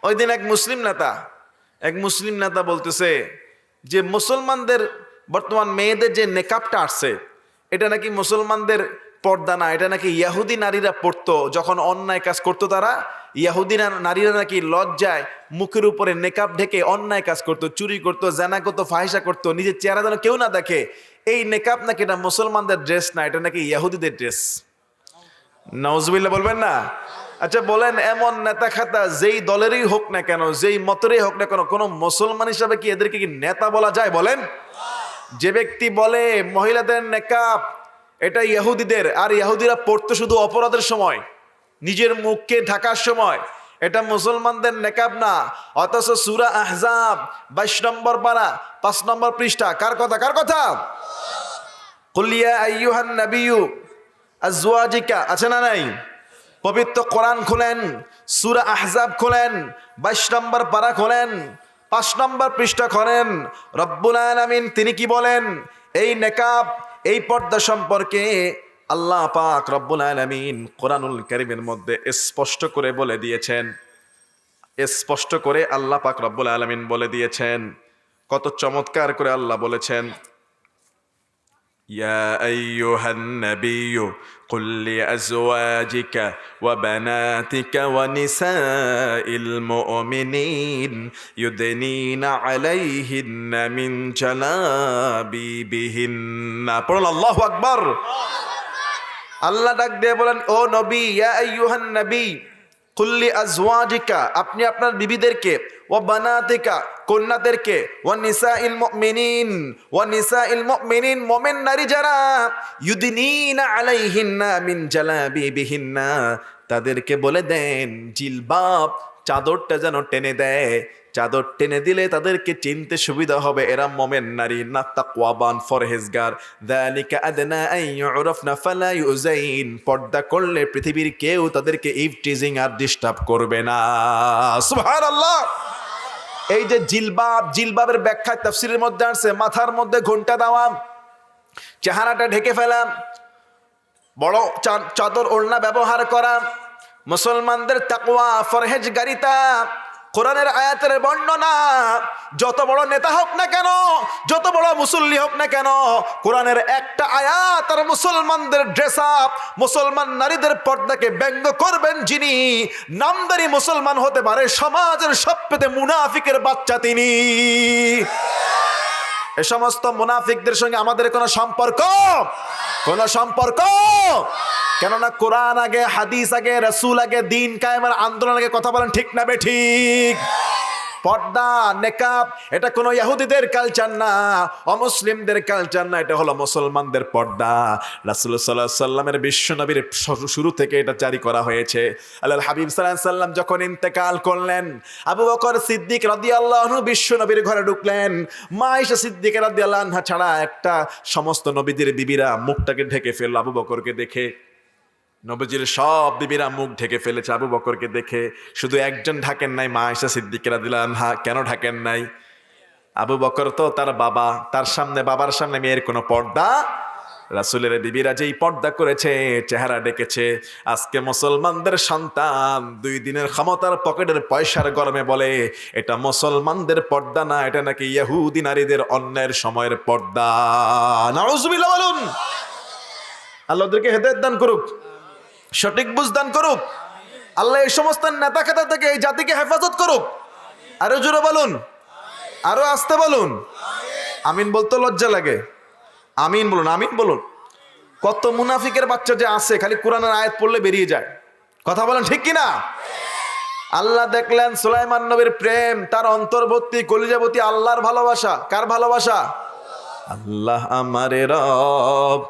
ওই দিন এক মুসলিম নেতা বলতেছে যে মুসলমানদের বর্তমান মেয়েদের যে নেকাবটা আসছে এটা নাকি মুসলমানদের পর্দা না, এটা নাকি ইয়াহুদি নারীরা পড়তো যখন অন্যায় কাজ করতো। তারা ইয়াহুদি নারীরা নাকি লজ্জায় মুখের উপরে নেকাব ঢেকে অন্যায় কাজ করতো, চুরি করতো, জানা করতো, ফাহিশা করতো, নিজের চেহারা যেন কেউ না দেখে। এই নেকাব নাকি এটা মুসলমানদের ড্রেস না, এটা নাকি ইয়াহুদিদের ড্রেস। নাউজুবিল্লাহ বলবেন না? আচ্ছা বলেন, এমন নেতা খাতা যেই দলেরই হোক না কেন, যেই মতেরই হোক না কেন, কোন মুসলমান হিসাবে কি এদেরকে কি নেতা বলা যায়? বলেন। যে ব্যক্তি বলে মহিলাদের নেকাব এটা ইহুদিদের, আর ইহুদিরা পড়তো শুধু অপরাধের সময়, নিজের মুখকে ঢাকার সময়, এটা মুসলমানদের নেকাব না। অথচ সূরা আহজাব 22 নম্বর পারা 5 নম্বর পৃষ্ঠা কার কথা? কুল ইয়া আইয়ুহান নাবিয়্যু আজওয়াজিকা, আছে না নাই? পবিত্র কোরআন খুলেন, সূরা আহজাব খুলেন, 22 নম্বর পারা খোলেন, 5 নম্বর পৃষ্ঠা খোলেন। রব্বুল আলামিন তিনি কি বলেন এই নেকাব, এই পর্দা সম্পর্কে? আল্লাহ পাক রব্বুল আলামিন কোরআনুল কারীমের মধ্যে স্পষ্ট করে বলে দিয়েছেন, স্পষ্ট করে আল্লাহ পাক রব্বুল আলামিন বলে দিয়েছেন। কত চমৎকার করে আল্লাহ বলেছেন, ইয়া আইয়ুহান নাবিয়্যু কুল লিআজওয়াজিকা ওয়া বানাতিকা ওয়া নিসাইল মুমিনিন ইউদনিনা আলাইহিন্না মিন জালাবিবিহিন্না। পড়ুন আল্লাহু আকবার। আল্লাহ ডাক দিয়ে বলেন, ও নবী, ইয়া আইয়ুহান নবী কুল লিআজওয়াজিকা, আপনি আপনার বিবিদেরকে, ওয়া বানাতিকা কন্যাদেরকে, ওয়া নিসাইল মুমিনিন মুমিন নারী যারা, ইউদনিনা আলাইহিন্না মিন জালাবিবিহিন্না, তাদেরকে বলে দেন জিলবাব চাদরটা যেন টেনে দেয়। চাদর টেনে দিলে তাদেরকে চিনতে সুবিধা হবে এরা মুমিন নারী না তাকওয়াবান ফরহেজগার। যালিকা আদনা আন ইউরাফনা ফালা ইউযাইন, পর্দা করলে পৃথিবীর কেউ তাদেরকে ইভটিজিং আর ডিস্টার্ব করবে না। সুবহানাল্লাহ। এই যে জিলবাবের ব্যাখ্যা তাফসীরের মধ্যে আছে, মাথার মধ্যে ঘোমটা দেওয়া, চেহারাটা ঢেকে ফেলা, বড় চাদর ওড়না ব্যবহার করা, মুসলমানদের তাকওয়া ফরহেজগারিতা। কোরআনের আয়াতের বর্ণনা, যত বড় নেতা হোক না কেন, যত বড় মুসল্লি হোক না কেন, কোরআনের একটা আয়াত আর মুসলমানদের ড্রেস আপ, মুসলমান নারীদের পর্দাকে ব্যঙ্গ করবেন যিনি, নামদারি মুসলমান হতে পারে সমাজের সবচেয়ে মুনাফিকের বাচ্চা তিনি। এ সমস্ত মুনাফিকদের সঙ্গে আমাদের কোনো সম্পর্ক? কেননা কোরআন আগে, হাদিস আগে, রাসূল আগে, দিন কায়েমের আন্দোলন আগে। কথা বলেন ঠিক না বেঠিক? পর্দা নেকাব এটা কোনো ইহুদিদের কালচার না, অমুসলিমদের কালচার না, এটা হলো মুসলমানদের পর্দা। রাসূল সাল্লাল্লাহু আলাইহি সাল্লামের বিশ্বনবীর শুরু থেকে এটা জারি করা হয়েছে। আল্লাহর হাবিব সাল্লাল্লাহু আলাইহি সাল্লাম যখন ইন্তেকাল করলেন, আবু বকর সিদ্দিক রাদিয়াল্লাহু আনহু বিশ্বনবীর ঘরে ঢুকলেন। মা আয়েশা সিদ্দিকা রাদিয়াল্লাহু আনহা ছাড়া একটা সমস্ত নবীদের বিবিরা মুখটাকে ঢেকে ফেলল আবু বকরকে দেখে। নবীজির সব বিবিরা মুখ ঢেকে ফেলেছে আবু বকরকে দেখে, শুধু একজন ঢাকেন নাই, মা আয়েশা সিদ্দিকা রাদিয়াল্লাহু আনহা। কেন ঢাকেন নাই? আবু বকর তো তার বাবা, তার সামনে, বাবার সামনে মেয়ের কোনো পর্দা। রাসূলের বিবিরা যেই পর্দা করেছে, চেহারা ডেকেছে। আজকে মুসলমানদের সন্তান 2 দিনের ক্ষমতার পকেটের পয়সার গরমে বলে এটা মুসলমানদের পর্দা না, এটা নাকি ইহুদি নারীদের অন্যের সময়ের পর্দা। নাউজুবিল্লাহ বলুন। আল্লাহ ওদেরকে হেদায়েত দান করুক, সঠিক বুঝ দান করুক। আল্লাহ এই সমস্ত নেতা খেতা থেকে এই জাতিকে হেফাজত করুক। আরো জোরে বলুন, আরো আস্তে বলুন। আমিন বলতে লজ্জা লাগে। আমিন বলুন, আমিন বলুন। কত মুনাফিকের বাচ্চা যে আছে, খালি কোরআনের আয়াত পড়লে বেরিয়ে যায়। কথা বলেন ঠিক কিনা? আল্লাহ দেখলেন সুলাইমান নবীর প্রেম, তার অন্তর্বর্তী কলিজাবতী আল্লাহর ভালোবাসা। কার ভালোবাসা? আল্লাহ আমারে রব,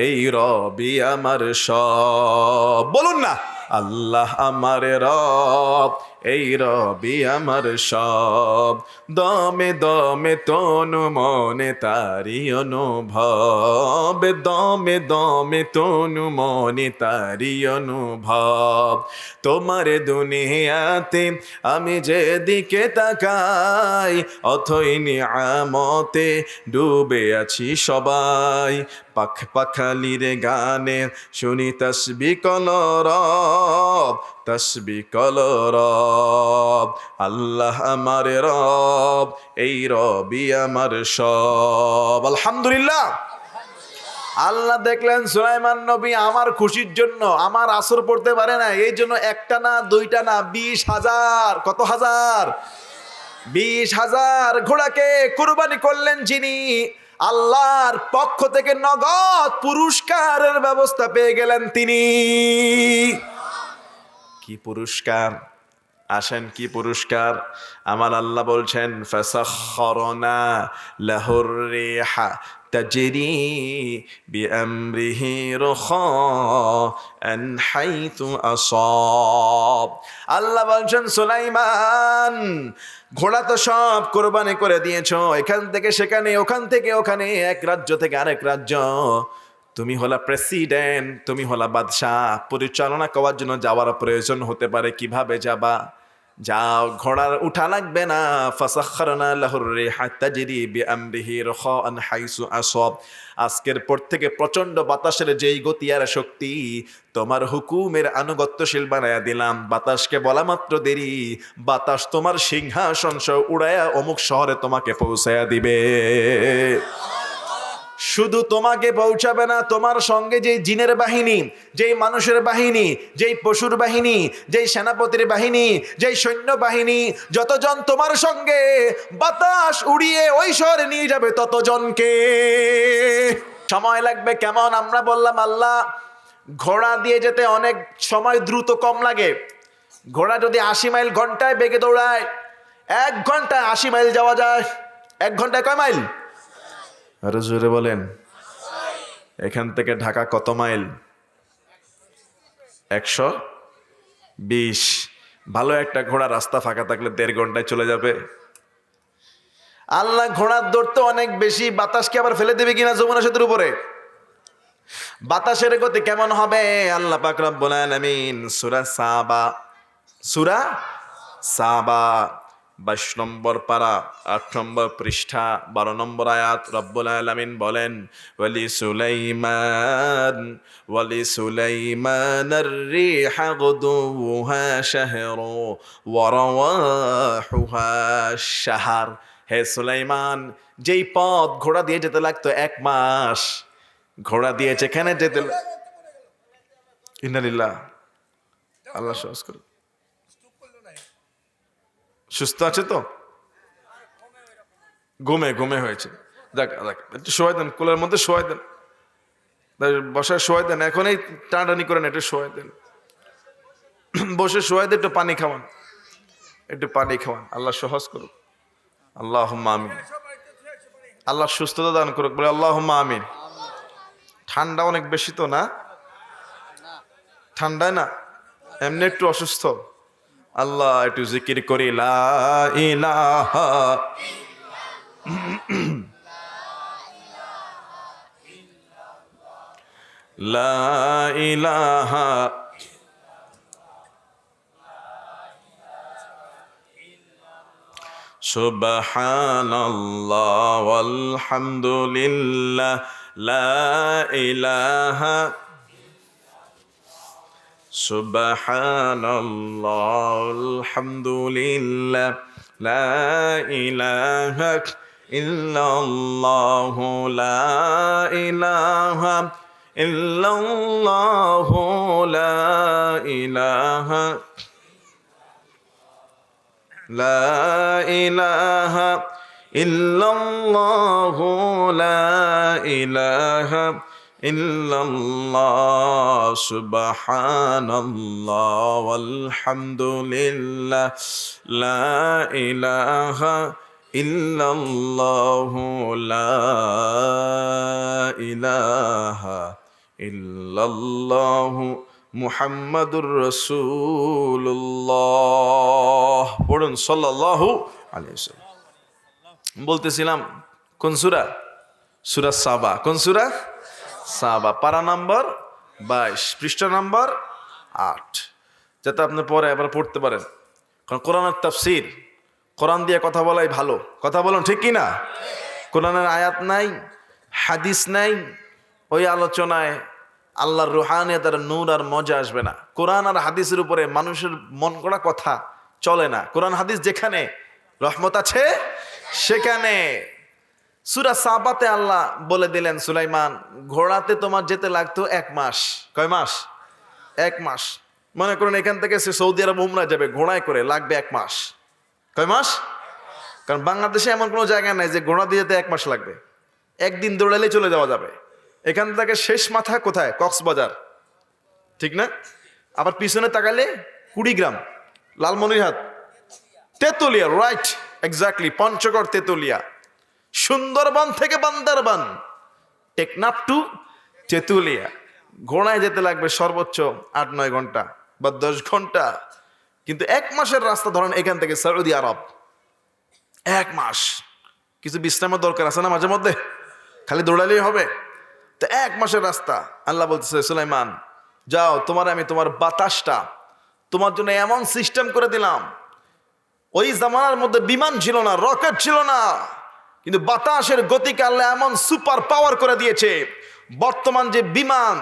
এই রবি আমার সব। বলুন না, আল্লাহ আমার রব, এই রবি আমার সব। দমে দমে তনু মনে তারি অনুভব, দমে দমে তনু মনে তারি অনুভব। তোমার দুনিয়াতে আমি যেদিকে তাকাই, অথই নিয়ামতে ডুবে আছি সবাই। পাখালির গানে শুনি তাসবিহ কলরব, তসবি কল রব, আল্লাহ আমার রব, এই রবি আমার সব। আলহামদুলিল্লাহ। আল্লাহ দেখলেন সুলাইমান নবী আমার খুশির জন্য আমার আসর পড়তে পারে না, এই জন্য একটা না দুইটা না 20,000, কত হাজার, 20,000 ঘোড়াকে কুরবানি করলেন, যিনি আল্লাহর পক্ষ থেকে নগদ পুরস্কারের ব্যবস্থা পেয়ে গেলেন তিনি। কি পুরস্কার? আসেন, কি পুরস্কার? আমার আল্লাহ বলছেন ফাসাখখারনা লাহুর রিহা তাজরি বিআমরিহি রখাআন হাইতু আসাব। আল্লাহ বলছেন সুলাইমান, ঘোড়া তো সব কোরবানি করে দিয়েছো, এখান থেকে সেখানে, ওখান থেকে ওখানে, এক রাজ্য থেকে আরেক রাজ্য। তুমি হলা প্রেসিডেন্ট, তুমি হলা বাদশাহ, পরিচালনা করার জন্য যাওয়ার প্রয়োজন হতে পারে, কিভাবে যাবা? যাও, ঘোড়ার উঠা লাগবে না। ফাসাখখারনা লাহুর রিহা তাজরি বিআমরিহি রখাআন হাইসু আসাব। আজকের পর থেকে প্রচন্ড বাতাসের যেই গতি আর শক্তি, তোমার হুকুমের আনুগত্যশীল বানায়া দিলাম। বাতাসকে বলা মাত্র দেরি, বাতাস তোমার সিংহাসন সহ উড়ায়া অমুক শহরে তোমাকে পৌঁছায়া দিবে। শুধু তোমাকে পৌঁছাবে না, তোমার সঙ্গে যেই জিনের বাহিনী, যেই মানুষের বাহিনী, যেই পশুর বাহিনী, যেই সেনাপতির বাহিনী, যেই সৈন্য বাহিনী, যতজন তোমার সঙ্গে বাতাস উড়িয়ে ওই শহরে নিয়ে যাবে ততজনকে। সময় লাগবে কেমন? আমরা বললাম আল্লাহ ঘোড়া দিয়ে যেতে অনেক সময় দ্রুত কম লাগে। ঘোড়া যদি 80 মাইল ঘন্টায় বেগে দৌড়ায়, 1 ঘন্টায় 80 মাইল যাওয়া যায়। 1 ঘন্টায় কয় মাইল? আরো জোরে বলেন। এখান থেকে ঢাকা কত মাইল? 120। ভালো একটা ঘোড়া রাস্তা ফাঁকা থাকলে 1.5 ঘন্টায় চলে যাবে। আল্লাহ ঘোড়ার দৌড় তো অনেক বেশি, বাতাসকে আবার ফেলে দেবে কিনা যমুনা সেতুর উপরে? বাতাসের গতি কেমন হবে? আল্লাহ পাক রব্বুল আলামিন সূরা সাবা 22 নম্বর পারা 8 নম্বর পৃষ্ঠা 12 নম্বর আয়াত রব্বুল আলামিন বলেন, ওয়ালি সুলাইমানার রিহা গুদুহা শাহরু ওয়া রাওয়াহুহা শাহর। হে সুলাইমান, যেই পথ ঘোড়া দিয়ে যেতে লাগতো 1 মাস, ঘোড়া দিয়ে যেখানে যেতে, ইন্নালিল্লাহ, আল্লাহ সহজ করুন। সুস্থ আছে তো? ঘুমে হয়েছে। দেখ একটু শোয়াই দেন, কোলের মধ্যে শোয়াই দেন, বসায় শোয়াই দেন, এখনই টানাটানি করেন, একটু শোয়াই দেন, বসে শোয়াই দেন, একটু পানি খাওয়ান, আল্লাহ সহজ করুক। আল্লাহুম্মা আমিন। আল্লাহ সুস্থতা দান করুক, বলে আল্লাহুম্মা আমিন। ঠান্ডা অনেক বেশি তো না? ঠান্ডায় না, এমনি একটু অসুস্থ। আল্লাহ একটু জিকির করি, লা ইলাহা লা ইলাহা সুবহানাল্লাহ ওয়ালহামদুলিল্লাহ লা ইলাহা সুবহানাল্লাহ আলহামদুলিল্লাহ লা ইলাহা ইল্লাল্লাহ লা ইলাহা ইল্লাল্লাহ লা ইলাহা ইল্লাল্লাহ লা ইলাহা ইল্লাল্লাহ সুবহানাল্লাহ ওয়ালহামদুলিল্লাহ লা ইলাহা ইল্লাল্লাহ লা ইলাহা ইল্লাল্লাহ মুহাম্মাদুর রাসূলুল্লাহ। পড়ুন সাল্লাল্লাহু আলাইহি ওয়াসাল্লাম। বলতেছিলাম কোন সূরা? সূরা সাবা। কোন সূরা? সাবা, পারা নম্বর 22, পৃষ্ঠা নম্বর 8, যাতে আপনি পরে আবার পড়তে পারেন। কারণ কোরআনের তাফসীর, কোরআন দিয়ে কথা বলাই ভালো। কথা বলুন ঠিক কি না? কোরআনের আয়াত নাই, হাদিস নাই, ওই আলোচনায় আল্লাহর রুহানিয়তের নূর আর মজা আসবে না। কোরআন আর হাদিসের উপরে মানুষের মন গড়া কথা চলে না। কোরআন হাদিস যেখানে রহমত আছে সেখানে। সূরা সাবাতে আল্লাহ বলে দিলেন, সুলাইমান, ঘোড়াতে তোমার যেতে লাগতো 1 মাস। কয় মাস? 1 মাস। মনে করুন এখান থেকে সে সৌদি আরব উমরা যাবে, ঘোড়ায় করে লাগবে 1 মাস। কয় মাস? কারণ বাংলাদেশে এমন কোনো জায়গা নাই যে ঘোড়া দিয়ে যেতে 1 মাস লাগবে। একদিন দৌড়ালে চলে যাওয়া যাবে। এখান থেকে শেষ মাথা কোথায়? কক্সবাজার, ঠিক না? আবার পিছনে তাকালে কুড়িগ্রাম, লালমনিরহাট, তেতুলিয়া, রাইট, এক্স্যাক্টলি, পঞ্চগড়, তেতুলিয়া। সুন্দরবন থেকে বান্দরবান, টেকনাফ টু তেতুলিয়া, ঘোড়ায় যেতে লাগবে সর্বোচ্চ 8-9 ঘন্টা বা 10 ঘন্টা। কিন্তু 1 মাসের রাস্তা ধরেন এখান থেকে সৌদি আরব, 1 মাস। কিছু বিশ্রামের দরকার আছে না মাঝে মধ্যে? খালি দৌড়ালেই হবে? তো 1 মাসের রাস্তা। আল্লাহ বলতেছে, সুলাইমান যাও, আমি তোমার বাতাসটা তোমার জন্য এমন সিস্টেম করে দিলাম। ওই জামানার মধ্যে বিমান ছিল না, রকেট ছিল না, কিন্তু বাতাসের গতিকে আল্লাহ এমন সুপার পাওয়ার করে দিয়েছে। বর্তমান যে বিমান,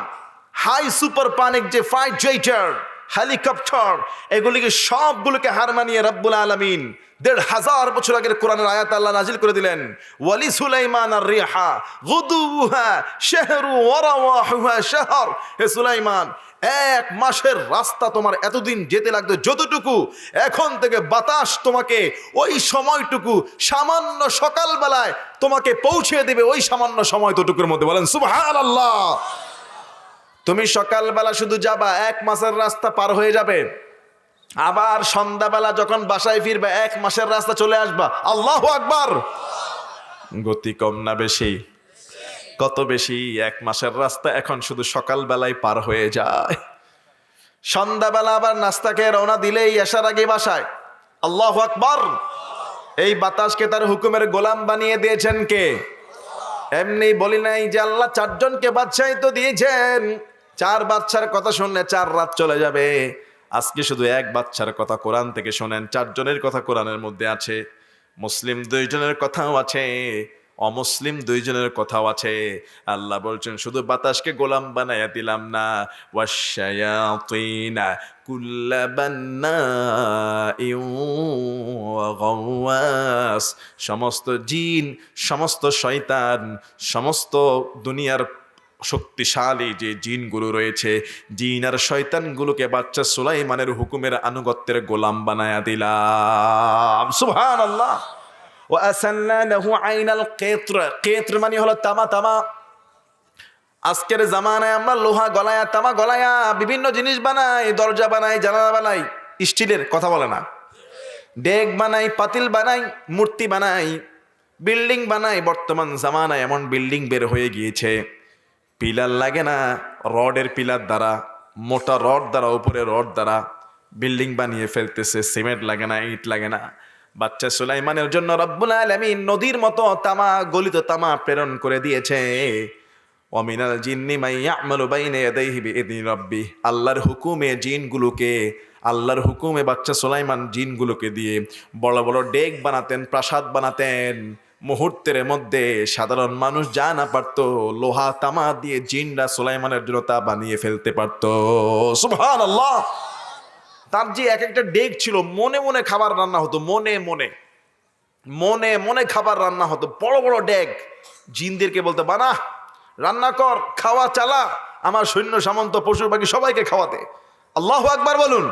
হাই সুপারসনিক যে ফাইট জেটার, হেলিকপ্টার, এগুলিকে সবগুলোকে হার মানিয়ে রব্বুল আলামিন 1500 বছর আগের কোরআনের আয়াত আল্লাহ নাজিল করে দিলেন। ওয়ালি সুলাইমান আর রিহা গুদুহা শাহরু ওয়া রাওয়াহুহা শাহর। হে সুলাইমান, 1 মাসের রাস্তা তোমার এতদিন যেতে লাগতো যতটুকু, এখন থেকে বাতাস তোমাকে ওই সময়টুকু সামান্য সকালবেলায় তোমাকে পৌঁছে দেবে ওই সামান্য সময়টুকুর মধ্যে। বলেন সুবহানাল্লাহ। তুমি সকালবেলা শুধু যাবা, 1 মাসের রাস্তা পার হয়ে যাবে। আবার সন্ধ্যাবেলা যখন বাসায় ফিরবে 1 মাসের রাস্তা চলে আসবা। আল্লাহু আকবার। গতি কম না বেশি? কত বেশি? 1 মাসের রাস্তা এখন শুধু সকালবেলায় পার হয়ে যায়। সন্ধ্যাবেলা আবার নাস্তা খেয়ে রওনা দিলেই আসার আগে বাসায়। আল্লাহু আকবার। এই বাতাসকে তার হুকুমের গোলাম বানিয়ে দিয়েছেন কে? এমনি বলি নাই যে আল্লাহ 4 জনকে বাদশাহী তো দিয়েছেন, 4 বাদশার কথা শুনলে 4 রাত চলে যাবে। আজকে শুধু 1 বাদশার কথা কোরআন থেকে শোনেন। 4 জনের কথা কোরআনের মধ্যে আছে। মুসলিম 2 জনের কথাও আছে, অমুসলিম 2 জনের কথাও আছে। আল্লাহ বলছেন শুধু বাতাসকে গোলাম বানাইয়া দিলাম না, ওয়াশায়াতিনা কুল্লা বান্নাইন ওয়া গাওয়াস, সমস্ত জিন, সমস্ত শয়তান, সমস্ত দুনিয়ার শক্তিশালী যে জিনগুলো রয়েছে, জিন আর শয়তানগুলোকে বাচ্চা সুলাইমানের হুকুমের আনুগত্যের গোলাম বানায়া দিলাম। সুবহানাল্লাহ। ওয়াসাল্লা লাহু আইনাল কিতর। কিতর মানে হলো তামা। তামা আজকের জামানায় আমরা লোহা গলায়া, তামা গলায়া বিভিন্ন জিনিস বানাই, দরজা বানাই, জানালা বানাই, স্টিলের, কথা বলে না, ডেক বানাই, পাতিল বানাই, মূর্তি বানাই, বিল্ডিং বানাই। বর্তমান জামানায় এমন বিল্ডিং বের হয়ে গিয়েছে, পিলার লাগে না, রডের পিলার দ্বারা, মোটা রড দ্বারা, উপরে রড দ্বারা বিল্ডিং বানিয়ে ফেলতেছে। সিমেন্ট লাগে না, ইট লাগে না। বাচ্চা সুলাইমানের জন্য রব্বুল আলামিন নদীর মতো তামা, গলিত তামা প্রেরণ করে দিয়েছে। ওয়ামিনাল জিন্নি মান ইয়ামালু বাইনা ইয়াদাইহি বিইذনি রাব্বি। আল্লাহর হুকুমে জিনগুলোকে, আল্লাহর হুকুমে বাচ্চা সুলাইমান জিনগুলোকে দিয়ে বড় বড় ডেক বানাতেন, প্রাসাদ বানাতেন। মুহূর্তের মধ্যে সাধারণ মানুষ যা না পারত, লোহা তামা দিয়ে জিনরা সুলাইমানের জন্য তা বানিয়ে ফেলতে পারত। সুবহানাল্লাহ। তার যে এক একটা ডেক ছিল, মনে মনে খাবার রান্না হতো, মনে মনে, মনে মনে খাবার রান্না হতো। বড় বড় ডেক, জিনদেরকে বলতে, বানা, রান্না কর, খাওয়া চালা, আমার সৈন্য সামন্ত পশু পাখি সবাইকে খাওয়াতে। আল্লাহু আকবার বলুন।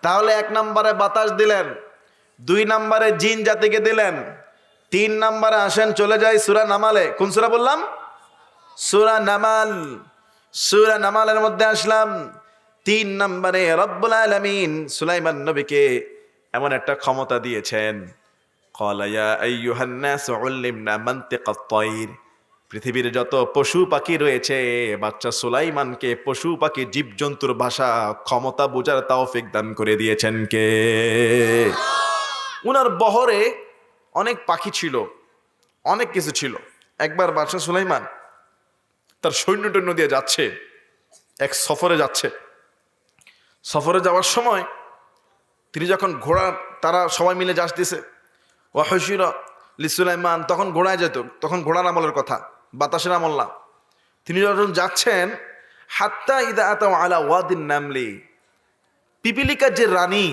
তাহলে 1 নম্বরে বাতাস দিলেন, 2 নম্বরে জিন জাতিকে দিলেন, 3 নম্বরে আসেন চলে যাই সূরা নামালে। কোন সূরা বললাম? সূরা নামাল। সূরা নামালের মধ্যে আসলাম। 3 নম্বরে রব্বুল আলামিন সুলাইমান নবীকে এমন একটা ক্ষমতা দিয়েছেন। ক্বালা ইয়া আইয়ুহান নাস উল্লিমনা মানতিকাত তায়র। পৃথিবীর যত পশু পাখি রয়েছে, বাচ্চা সুলাইমানকে পশু পাখি জীবজন্তুর ভাষা ক্ষমতা বোঝার তৌফিক দান করে দিয়েছেন কে? উনার বহরে অনেক পাখি ছিল, অনেক কিছু ছিল। একবার বাদশা সুলাইমান তার সৈন্য দিয়ে যাচ্ছে, এক সফরে যাচ্ছে। সফরে যাওয়ার সময় তিনি যখন ঘোড়া, তারা সবাই মিলে যাচ্ছেছে, ওয়াহশিরা লি সুলাইমান, তখন ঘোড়ায় যেত, তখন ঘোড়ার আমলের কথা, বাতাসের আমল না। তিনি যখন যাচ্ছেন, হাত্তা ইদা আতাউ আলা ওয়াদিন নামলি, পিপিলিকার যে রানী,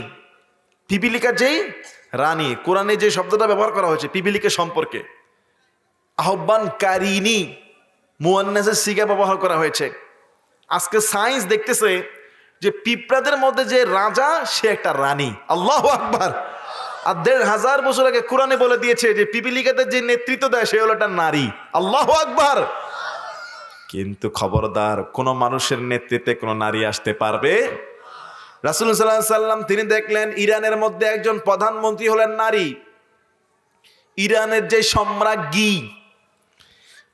পিপিলিকার যেই রানী, কোরআনে যে শব্দটা ব্যবহার করা হয়েছে পিপিলিকা সম্পর্কে, আহ্বানকারিনী মুয়ান্নাসের সিগা ব্যবহার করা হয়েছে। আজকে সায়েন্স দেখতেছে যে পিঁপড়াদের মধ্যে যে রাজা সে একটা রানী। আল্লাহু আকবার। আর ১৫০০ বছর আগে কোরআনে বলে দিয়েছে যে পিপিলিকাদের যে নেতৃত্ব দেয় সে হলো একটা নারী। আল্লাহু আকবার। কিন্তু খবরদার, কোন মানুষের নেতৃত্বে কোন নারী আসতে পারবে? রাসূলুল্লাহ সাল্লাল্লাহু আলাইহি ওয়াসাল্লাম তিনি দেখলেন ইরানের মধ্যে একজন প্রধানমন্ত্রী হলেন নারী। ইরানের যে সম্রাজ্ঞী,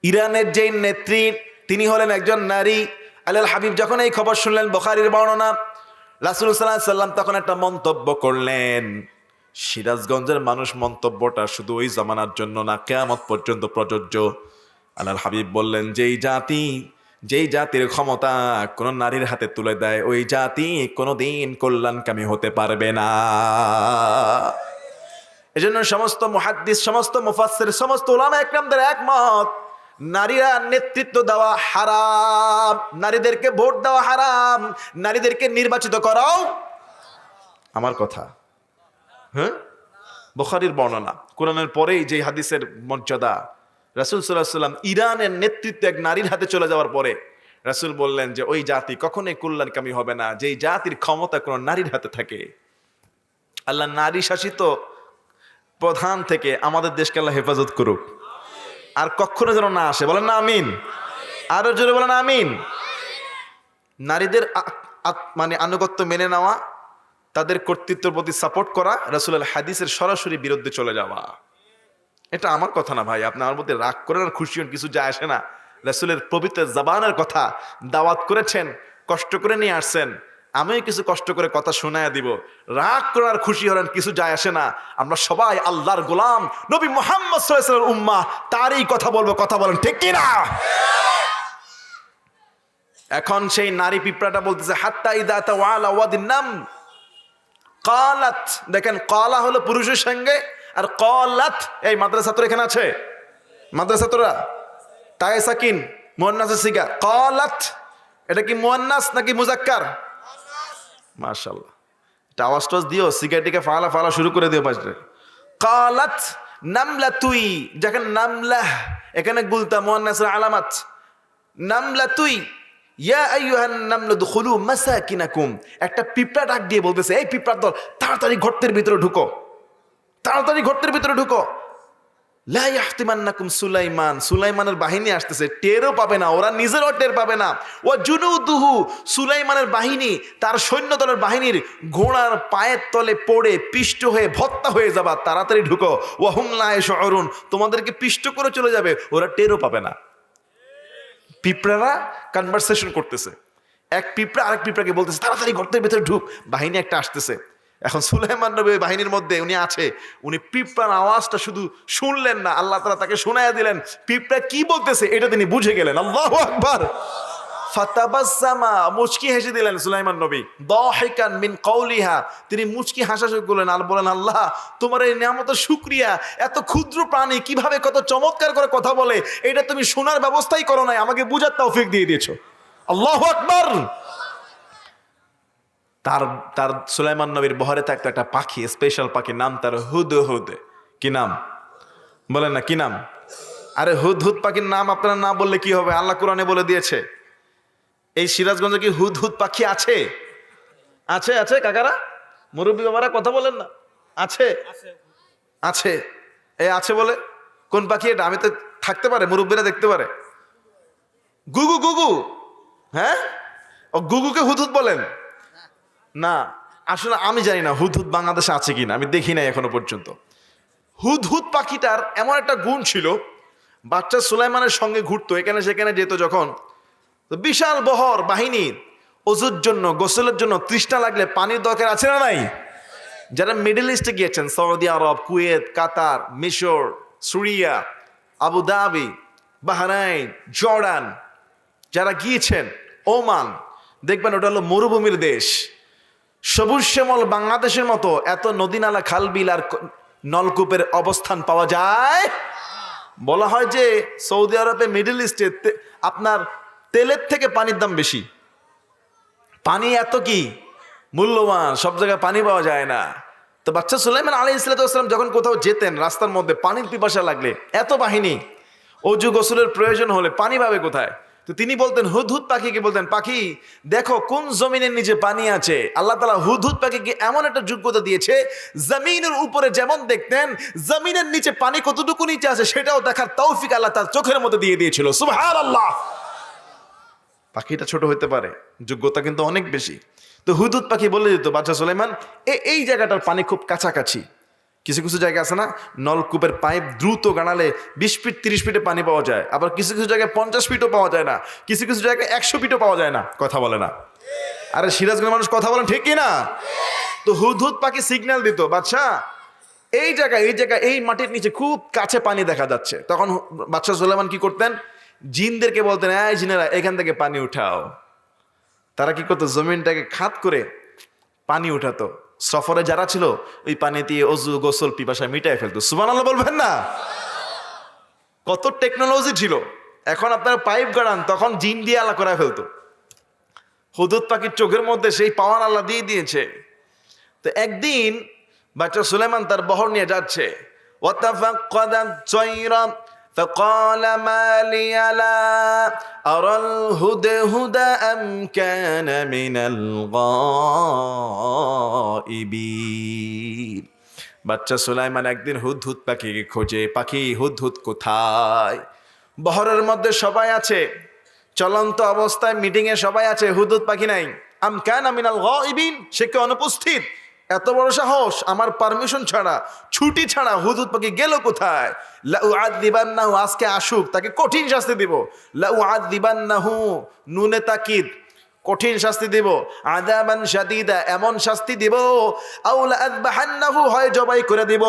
ইরানের যে নেত্রী, তিনি হলেন একজন নারী। আল্লাহর হাবিব যখন এই খবর শুনলেন, বুখারীর বর্ণনা, রাসূলুল্লাহ সাল্লাল্লাহু আলাইহি ওয়াসাল্লাম তখন একটা মন্তব্য করলেন। সিরাজগঞ্জের মানুষ মন্তব্যটা শুধু ওই জামানার জন্য না, কিয়ামত পর্যন্ত প্রযোজ্য। আল্লাহর হাবিব বললেন, যেই জাতির ক্ষমতা কোন নারীর হাতে তুলে দেয় ওই জাতি কোনোদিন কল্যাণকামী হতে পারবে না। এজন্য সমস্ত মুহাদ্দিস, সমস্ত মুফাসসির, সমস্ত উলামা ইকরামদের একমত, নারীরা নেতৃত্ব দেওয়া হারাম, নারীদেরকে ভোট দেওয়া হারাম, নারীদেরকে নির্বাচিত করাও আমার কথা। হ্যাঁ, বুখারীর বর্ণনা, কোরআনের পরেই যে হাদিসের মর্যাদা। রাসূল সাল্লাল্লাহু আলাইহি ওয়াসাল্লাম ইরানের নেতৃত্ব এক নারীর হাতে চলে যাওয়ার পরে রাসূল বললেন যে ওই জাতি কখনোই কল্যাণকামী হবে না যেই জাতির ক্ষমতা কোন নারীর হাতে থাকে। আল্লাহ নারী শাসিত প্রধান থেকে আমাদের দেশকে আল্লাহ হেফাজত করুক, আর কখনো যেন না আসে। বলেন না আমিন। আরো জোরে বলেন আমিন। নারীদের মানে আনুগত্য মেনে নেওয়া, তাদের কর্তৃত্বের প্রতি সাপোর্ট করা, রাসূলের হাদিসের সরাসরি বিরুদ্ধে চলে যাওয়া, এটা আমার কথা না ভাই। আপনি আমার মধ্যে রাগ করেন আর খুশি হন, কিছু যায় আসে না। রাসূলের পবিত্র জবানের কথা দাওয়াত করেছেন, কষ্ট করে নিয়ে আসছেন, আমিও কিছু কষ্ট করে কথা শোনায়া দিব। রাগ করার খুশি হলেন, কিছু যায় আসে না। আমরা সবাই আল্লাহর গোলাম, নবী মুহাম্মদ সাল্লাল্লাহু আলাইহি ওয়াসাল্লামের উম্মাহ, তারই কথা বলবো। কথা বলেন ঠিক কি না? এখন সেই নারী পিঁপড়াটা বলতেছে, হাত্তা ইদা তাওয়ালা ওয়াদিন নাম কালাত। দেখেন, কালা হলো পুরুষের সঙ্গে, আর কালাত, এই মাদ্রাসা ছাত্র এখানে আছে, মাদ্রাসা ছাত্ররা, তাই সাকিন মুয়ান্নাসের সিগা কালাত, এটা কি মুয়ান্নাস নাকি মুজাক্কার? মাশাআল্লাহ, এটা আওয়াজ টাওয়াজ দিও, সিগারেটিকে ফালা ফালা শুরু করে দিও পাশে। কালাত নামলাতুই, যেখানে নামলাহ এখানে গুলতা মুয়ান্নাসের আলামাত, নামলাতুই ইয়া আইয়ুহান নামলু দুখুলু মাসাকিনাকুম। একটা পিঁপড়া ডাক দিয়ে বলতেছে, এই পিঁপড়ার দল, তাড়াতাড়ি গর্তের ভিতরে ঢুকো, তাড়াতাড়ি গর্তের ভিতরে ঢুকো। লা ইয়াহতিমান্নাকুম সুলাইমান, সুলাইমানের বাহিনী আসতেছে, টেরও পাবে না, ওরা নিজেরও টের পাবে না। ওয়া জুনুদুহু, সুলাইমানের বাহিনী, তার সৈন্যদলের বাহিনীর ঘোড়ার পায়ের তলে পড়ে পিষ্ট হয়ে ভত্তা হয়ে যাবা, তাড়াতাড়ি ঢুকো। ওয়া হুম লা ইয়াশউরুন, তোমাদেরকে পিষ্ট করে চলে যাবে, ওরা টেরও পাবে না। পিঁপড়ারা কনভারসেশন করতেছে, এক পিঁপড়া আরেক পিঁপড়াকে বলতেছে তাড়াতাড়ি গর্তের ভিতরে ঢুক, বাহিনী একটা আসতেছে। এখন সুলাইমান নবী বাহিনীর মধ্যে উনি আছে, উনি পিঁপড়ার আওয়াজটা শুধু শুনলেন না, আল্লাহ তাআলা তাকে শোনায়া দিলেন পিঁপড়া কি বলতেছে, এটা তিনি বুঝে গেলেন। আল্লাহু আকবার। ফাতাবাসসামা, মুচকি হেসে দিলেন সুলাইমান নবী, দাহিকান মিন কওলিহা, তিনি মুচকি হাসা শুরু করলেন আর বলেন, আল্লাহ তোমার এই নিয়ামতের শুকরিয়া, এত ক্ষুদ্র প্রাণী কিভাবে কত চমৎকার করে কথা বলে, এটা তুমি শোনার ব্যবস্থাই করো নাই, আমাকে বুঝার তৌফিক দিয়ে দিয়েছো। আল্লাহু আকবার। তার সুলাইমান নবীর বহরে থাকতো একটা পাখি, স্পেশাল পাখি, নাম তার হুদহুদ। কি নাম বলেন না, কি নাম? আরে হুদহুদ পাখির নাম আপনারা না বললে কি হবে? আল্লাহ কোরআনে বলে দিয়েছে। এই সিরাজগঞ্জে কি হুদহুদ পাখি আছে? আছে আছে কাকারা, মুরব্বী বাবারা কথা বলেন না। আছে আছে, এই আছে বলে কোন পাখি এটা? আমি তো থাকতে পারে, মুরব্বীরা দেখতে পারে। গুগু গুগু, হ্যাঁ, ও গুগুকে হুদহুদ বলেন না? আসলে আমি জানি না হুদহুদ বাংলাদেশে আছে কিনা, আমি দেখি নাই এখনো পর্যন্ত। হুদহুদ পাখিটার এমন একটা গুণ ছিল, বাচ্চা সুলাইমানের সঙ্গে ঘুরতো, এখানে সেখানে যেত যখন, তো বিশাল বহর বাহিনী, ওযুর জন্য, গোসলের জন্য তৃষ্ণা লাগলে পানির দরকার আছে না নাই? যারা মিডল ইস্টে গিয়েছেন, সৌদি আরব, কুয়েত, কাতার, মিশর, সিরিয়া, আবুধাবি, বাহরাইন, জর্ডান, যারা গিয়েছেন, ওমান, দেখবেন ওটা হলো মরুভূমির দেশ। সবুজ শ্যামল বাংলাদেশের মতো এত নদী নালা, খাল বিল আর নলকূপের অবস্থান পাওয়া যায়। বলা হয় যে সৌদি আরবে, মিডল ইস্টে আপনার তেলের থেকে পানির দাম বেশি। পানি এত কি মূল্যবান, সব জায়গায় পানি পাওয়া যায় না। তো বাচ্চা সুলাইমান আলাইহিস সালাম যখন কোথাও যেতেন, রাস্তার মধ্যে পানির পিপাসা লাগলে, এত বাহিনী, অজু গোসলের প্রয়োজন হলে পানি পাবে কোথায়? তো তিনি বলতেন, হুদহুদ পাখিকে বলতেন, পাখি দেখো কোন জমিনের নিচে পানি আছে। আল্লাহ তাআলা হুদহুদ পাখিকে এমন একটা যোগ্যতা দিয়েছে, জমিনের উপরে যেমন দেখতেন, জমিনের নিচে পানি কতটুকু নিচে আছে সেটাও দেখার তৌফিক আল্লাহ তার চোখের মধ্যে দিয়ে দিয়েছিল। সুবহানাল্লাহ। পাখিটা ছোট হতে পারে, যোগ্যতা কিন্তু অনেক বেশি। তো হুদহুদ পাখি বলে দিত, বাদশা সুলাইমান এই জায়গাটার পানি খুব কাছাকাছি। কিছু কিছু জায়গা আছে না, নলকূপের পাইপ দ্রুত গানালে 20 ফিট 30 ফিটে পানি পাওয়া যায়, আবার কিছু কিছু জায়গায় 50 ফিটও পাওয়া যায় না, কিছু কিছু জায়গায় 100 ফিটও পাওয়া যায় না। কথা বলে না? আরে সিরাজগঞ্জের মানুষ কথা বলেন ঠিক কিনা? তো হুদহুদ পাখি সিগন্যাল দিত, বাদশা এই জায়গায় এই মাটির নিচে খুব কাছে পানি দেখা যাচ্ছে। তখন বাদশা সুলাইমান কি করতেন, জিনদেরকে বলতেন, এই জিনেরা এখান থেকে পানি উঠাও। তারা কি করতো, জমিনটাকে খাত করে পানি উঠাতো। সফরে যারা ছিল ওই পানি দিয়ে অজু গোসল পিপাসা মিটাই ফেলতো। সুবহানাল্লাহ বলবেন না? কত টেকনোলজি ছিল। এখন আপনারা পাইপ গাড়ান, তখন জিন দিয়ে আল্লাহ করে ফেলতো। হুদহুদ পাখির চোখের মধ্যে সেই পাওয়ার আল্লাহ দিয়ে দিয়েছে। তো একদিন বাচ্চা সুলাইমান তার বহর নিয়ে যাচ্ছে, ওয়াতাফাক্কাদাত তায়রা فقال ما لي لا أرى الهدهد أم كان من الغائبين। বাচ্চা সুলাইমান একদিন হুদহুদ পাখিকে খোঁজে, পাখি হুদহুদ কোথায়? বহরের মধ্যে সবাই আছে, চলন্ত অবস্থায় মিটিংয়ে সবাই আছে, হুদহুদ পাখি নাই। আম কানা মিনাল গায়িবিন, সে কি অনুপস্থিত? এত বড় সাহস, আমার পারমিশন ছাড়া, ছুটি ছাড়া হুদহুদ পাখি গেল কোথায়? লাউআযিবান্নাহু, আজকে আসুক, তাকে কঠিন শাস্তি দিব। লাউআযিবান্নাহু, নুনে তাকিদ, কঠিন শাস্তি দিব। আযাবান শাদীদা, এমন শাস্তি দিব। আও লাআযবাহান্নাহু, হয় জবাই করে দিব,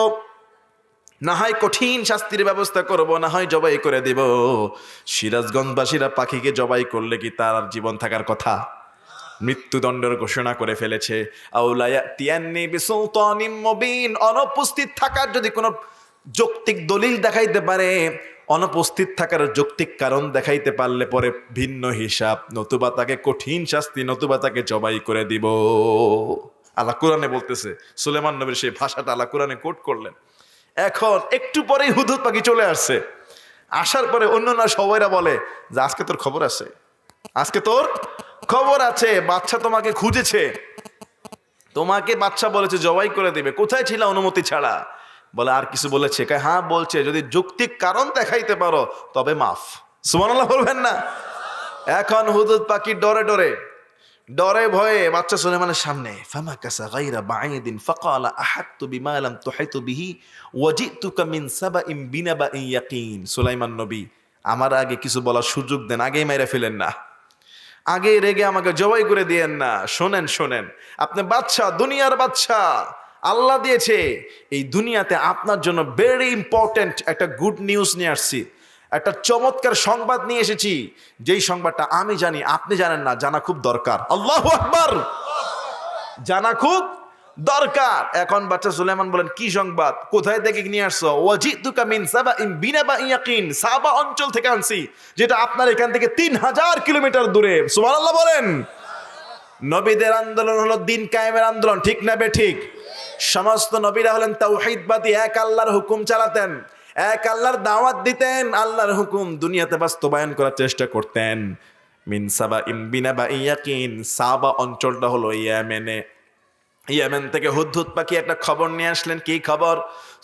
না হয় কঠিন শাস্তির ব্যবস্থা করব, না হয় জবাই করে দিব। সিরাজগঞ্জবাসীরা পাখিকে জবাই করলে কি তার আর জীবন থাকার কথা? মৃত্যুদণ্ডের ঘোষণা করে ফেলেছে। আউলায়াতিয়ান্নি বিসুলতানিম মুবিন, অনুপস্থিত থাকার যদি কোনো যৌক্তিক দলিল দেখাইতে পারে, অনুপস্থিত থাকার যৌক্তিক কারণ দেখাইতে পারলে পরে ভিন্ন হিসাব, নতুবা তাকে কঠিন শাস্তি, নতুবা তাকে জবাই করে দিব। আল্লাহ কোরআনে বলতেছে, সুলেমান নবীর সেই ভাষাটা আল্লাহ কোরআনে কোট করলেন। এখন একটু পরেই হুদহুদ পাখি চলে আসছে। আসার পরে অন্যরা সবাইরা বলে যে আজকে তোর খবর আছে, আজকে তোর খবর আছে, বাচ্চা তোমাকে খুঁজেছে, তোমাকে বাচ্চা বলেছে জবাই করে দেবে, কোথায় ছিল অনুমতি ছাড়া? বলে আর কিছু বলেছে? হ্যাঁ বলছে, যদি যৌক্তিক কারণ দেখাইতে পারো তবে মাফ। সুবহানাল্লাহ বলবেন না? এখন হুদহুদ পাখি ডরে ডরে ডরে ভয়ে বাচ্চা সুলাইমানের সামনে, ফামাকাসা গায়রা বাঈদিন ফাকালা আহাত্তু বিমা লাম তুহিতু বিহি ওয়াজিতুকা মিন সাবাইন বিনাবাইন ইয়াকিন। সুলাইমান নবী, আমার আগে কিছু বলার সুযোগ দেন, আগেই মেরে ফেলেন না, আগে রেগে আমাকে জবাই করে দিয়েন না। শোনেন শোনেন, আপনি বাদশা, দুনিয়ার বাদশা, আল্লাহ দিয়েছে এই দুনিয়াতে আপনার জন্য ভেরি ইম্পর্টেন্ট একটা গুড নিউজ নিয়ে আসছি, একটা চমৎকার সংবাদ নিয়ে এসেছি, যেই সংবাদটা আমি জানি আপনি জানেন না, জানা খুব দরকার। আল্লাহু আকবার, জানা খুব দরকার। এখন বাচ্চা সুলাইমান বলেন, কি সংবাদ, কোথায় থেকে নিয়ে আসছো? ওয়াজিতুকা মিন সাবাইন বিনাবাইন ইয়াকিন, সাবা অঞ্চল থেকে আনছি, যেটা আপনার এখান থেকে 3000 কিলোমিটার দূরে। সুবহানাল্লাহ বলেন। নবীদের আন্দোলন হলো দিন কায়েমের আন্দোলন, ঠিক না বেঠিক? সমস্ত নবীরা হলেন তাওহীদবাদী, এক আল্লাহর হুকুম চালাতেন, এক আল্লাহর দাওয়াত দিতেন, আল্লাহর হুকুম দুনিয়াতে বাস্তবায়ন করার চেষ্টা করতেন। মিন সাবাইন বিনাবাইন ইয়াকিন, সাবা অঞ্চলটা হলো ইয়েমেনে। ইয়েমেন থেকে হুদহুদ পাখি একটা খবর নিয়ে আসলেন। কি খবর?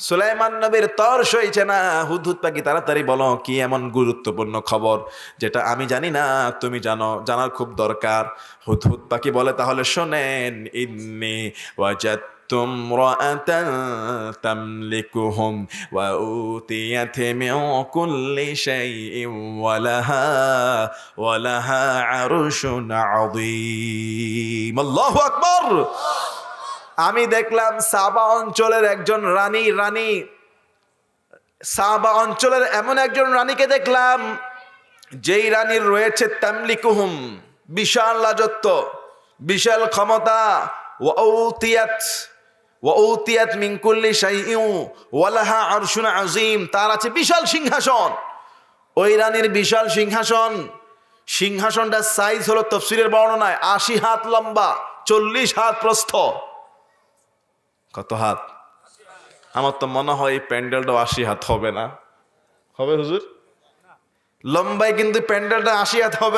সুলাইমান নবীর তর সইছে না। হুদহুদ পাখি, তাড়াতাড়ি বলো কি এমন গুরুত্বপূর্ণ খবর যেটা আমি জানি না, তুমি জানো, জানার খুব দরকার। হুদহুদ পাখি বলে, তাহলে শোনেন, ইন্নী ওয়াজাদতু ইমরাআতান তামলিকুহুম ওয়া উতিয়াত মিন কুল্লি শাইইন ওয়া লাহা আরশুন আযীম। আল্লাহু আকবার। আমি দেখলাম সাবা অঞ্চলের একজন রানী, সাবা অঞ্চলের এমন একজন রানীকে দেখলাম, যেই রানীর রয়েছে তামলিকুহুম, বিশাল রাজত্ব, বিশাল ক্ষমতা, ওয়া উতিয়াত মিন কুল্লি শাইইন ওয়া লাহা আরশুন আযীম, তার আছে বিশাল সিংহাসন। ওই রানীর বিশাল সিংহাসন, সিংহাসনটার সাইজ হলো তাফসীরের বর্ণনায় ৮০ হাত লম্বা, ৪০ হাত প্রস্থ। কত হাত? আমার তো মনে হয় এই প্যান্ডেলটা ৮০ হাত হবে না। হবে হুজুর? লম্বায় কিন্তু প্যান্ডেলটা ৮০ হাত হবে